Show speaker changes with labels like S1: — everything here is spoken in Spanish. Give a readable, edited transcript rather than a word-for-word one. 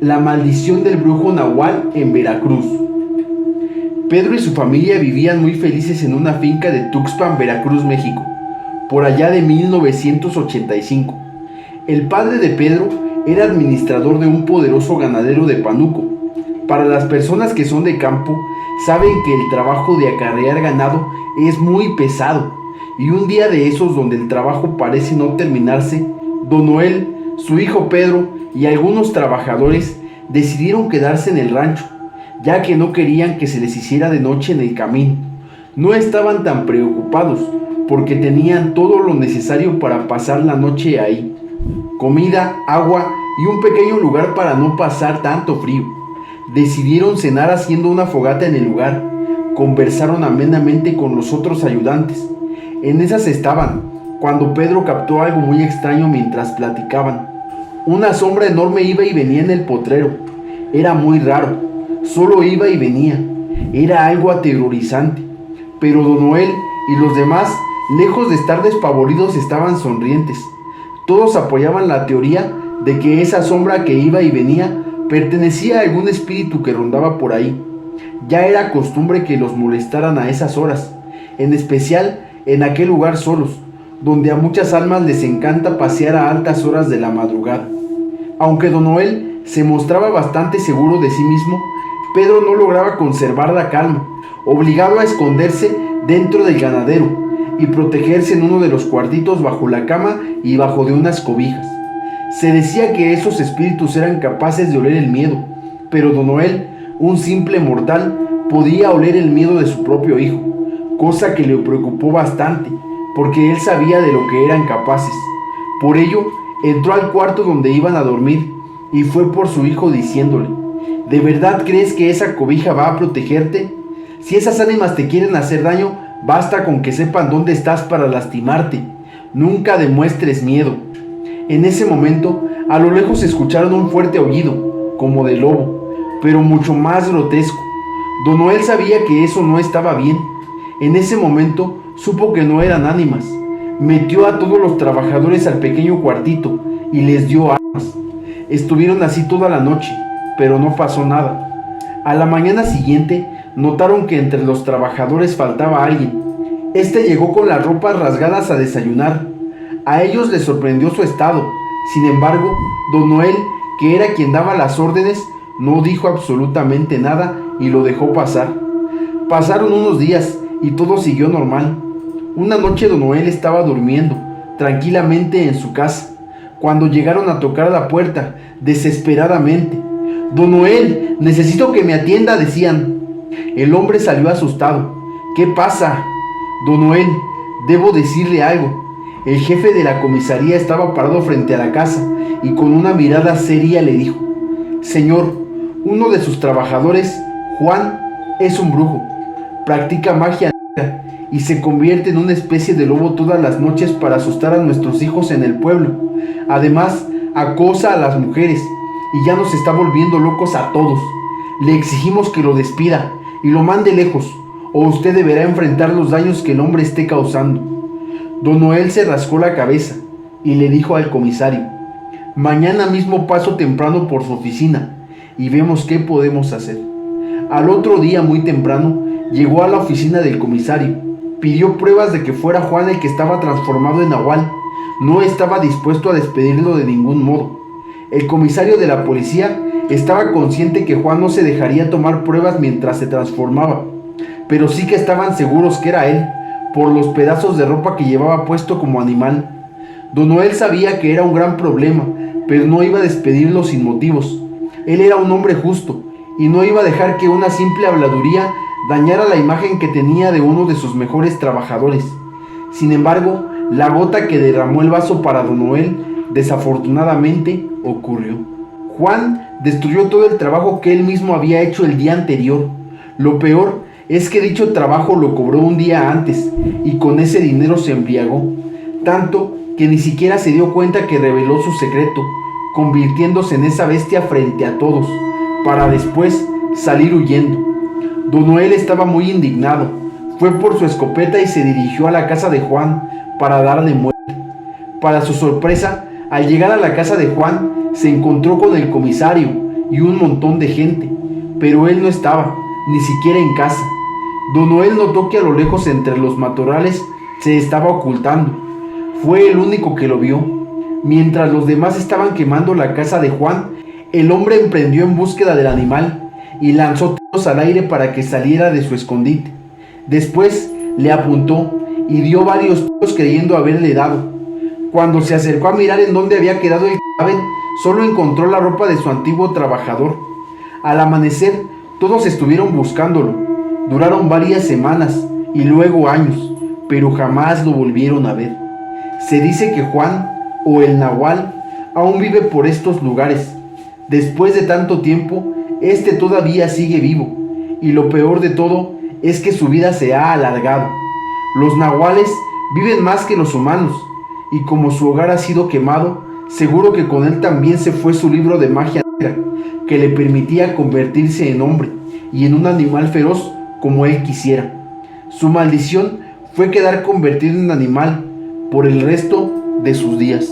S1: La maldición del brujo Nahual en Veracruz. Pedro y su familia vivían muy felices en una finca de Tuxpan, Veracruz, México, por allá de 1985. El padre de Pedro era administrador de un poderoso ganadero de Panuco. Para las personas que son de campo, saben que el trabajo de acarrear ganado es muy pesado, y un día de esos donde el trabajo parece no terminarse, don Noel, su hijo Pedro y algunos trabajadores decidieron quedarse en el rancho, ya que no querían que se les hiciera de noche en el camino. No estaban tan preocupados porque tenían todo lo necesario para pasar la noche ahí: comida, agua y un pequeño lugar para no pasar tanto frío. Decidieron cenar haciendo una fogata en el lugar. Conversaron amenamente con los otros ayudantes. En esas estaban, cuando Pedro captó algo muy extraño mientras platicaban. Una sombra enorme iba y venía en el potrero. Era muy raro, solo iba y venía. Era algo aterrorizante. Pero don Noel y los demás, lejos de estar despavoridos, estaban sonrientes. Todos apoyaban la teoría de que esa sombra que iba y venía pertenecía a algún espíritu que rondaba por ahí. Ya era costumbre que los molestaran a esas horas, en especial en aquel lugar solos, donde a muchas almas les encanta pasear a altas horas de la madrugada. Aunque don Noel se mostraba bastante seguro de sí mismo, Pedro no lograba conservar la calma, obligado a esconderse dentro del ganadero y protegerse en uno de los cuartitos bajo la cama y bajo de unas cobijas. Se decía que esos espíritus eran capaces de oler el miedo, pero don Noel, un simple mortal, podía oler el miedo de su propio hijo, cosa que le preocupó bastante, porque él sabía de lo que eran capaces. Por ello, entró al cuarto donde iban a dormir y fue por su hijo diciéndole: ¿de verdad crees que esa cobija va a protegerte? Si esas ánimas te quieren hacer daño, basta con que sepan dónde estás para lastimarte. Nunca demuestres miedo. En ese momento, a lo lejos escucharon un fuerte aullido, como de lobo, pero mucho más grotesco. Don Noel sabía que eso no estaba bien. En ese momento, supo que no eran ánimas. Metió a todos los trabajadores al pequeño cuartito y les dio armas. Estuvieron así toda la noche, pero no pasó nada. A la mañana siguiente, notaron que entre los trabajadores faltaba alguien. Este llegó con las ropas rasgadas a desayunar. A ellos les sorprendió su estado. Sin embargo, don Noel, que era quien daba las órdenes, no dijo absolutamente nada y lo dejó pasar. Pasaron unos días y todo siguió normal. Una noche don Noel estaba durmiendo tranquilamente en su casa, cuando llegaron a tocar a la puerta, desesperadamente. «Don Noel, necesito que me atienda», decían. El hombre salió asustado. «¿Qué pasa?» «Don Noel, debo decirle algo». El jefe de la comisaría estaba parado frente a la casa y con una mirada seria le dijo: «Señor, uno de sus trabajadores, Juan, es un brujo. Practica magia negra y se convierte en una especie de lobo todas las noches para asustar a nuestros hijos en el pueblo. Además, acosa a las mujeres y ya nos está volviendo locos a todos. Le exigimos que lo despida y lo mande lejos, o usted deberá enfrentar los daños que el hombre esté causando». Don Noel se rascó la cabeza y le dijo al comisario: «Mañana mismo paso temprano por su oficina y vemos qué podemos hacer». Al otro día muy temprano llegó a la oficina del comisario. Pidió pruebas de que fuera Juan el que estaba transformado en Nahual. No estaba dispuesto a despedirlo de ningún modo. El comisario de la policía estaba consciente que Juan no se dejaría tomar pruebas mientras se transformaba, pero sí que estaban seguros que era él, por los pedazos de ropa que llevaba puesto como animal. Don Noel sabía que era un gran problema, pero no iba a despedirlo sin motivos. Él era un hombre justo y no iba a dejar que una simple habladuría dañara la imagen que tenía de uno de sus mejores trabajadores. Sin embargo, la gota que derramó el vaso para don Noel desafortunadamente ocurrió. Juan destruyó todo el trabajo que él mismo había hecho el día anterior. Lo peor es que dicho trabajo lo cobró un día antes y con ese dinero se embriagó, tanto que ni siquiera se dio cuenta que reveló su secreto, convirtiéndose en esa bestia frente a todos, para después salir huyendo. Don Noel estaba muy indignado. Fue por su escopeta y se dirigió a la casa de Juan para darle muerte. Para su sorpresa, al llegar a la casa de Juan, se encontró con el comisario, y un montón de gente, pero él no estaba, ni siquiera en casa. Don Noel notó que a lo lejos entre los matorrales se estaba ocultando. Fue el único que lo vio. Mientras los demás estaban quemando la casa de Juan, el hombre emprendió en búsqueda del animal y lanzó tiros al aire para que saliera de su escondite. Después le apuntó y dio varios tiros creyendo haberle dado. Cuando se acercó a mirar en dónde había quedado el cadáver, solo encontró la ropa de su antiguo trabajador. Al amanecer, todos estuvieron buscándolo. Duraron varias semanas y luego años, pero jamás lo volvieron a ver. Se dice que Juan, o el Nahual, aún vive por estos lugares. Después de tanto tiempo, este todavía sigue vivo, y lo peor de todo es que su vida se ha alargado. Los nahuales viven más que los humanos, y como su hogar ha sido quemado, seguro que con él también se fue su libro de magia negra, que le permitía convertirse en hombre y en un animal feroz como él quisiera. Su maldición fue quedar convertido en animal por el resto de sus días.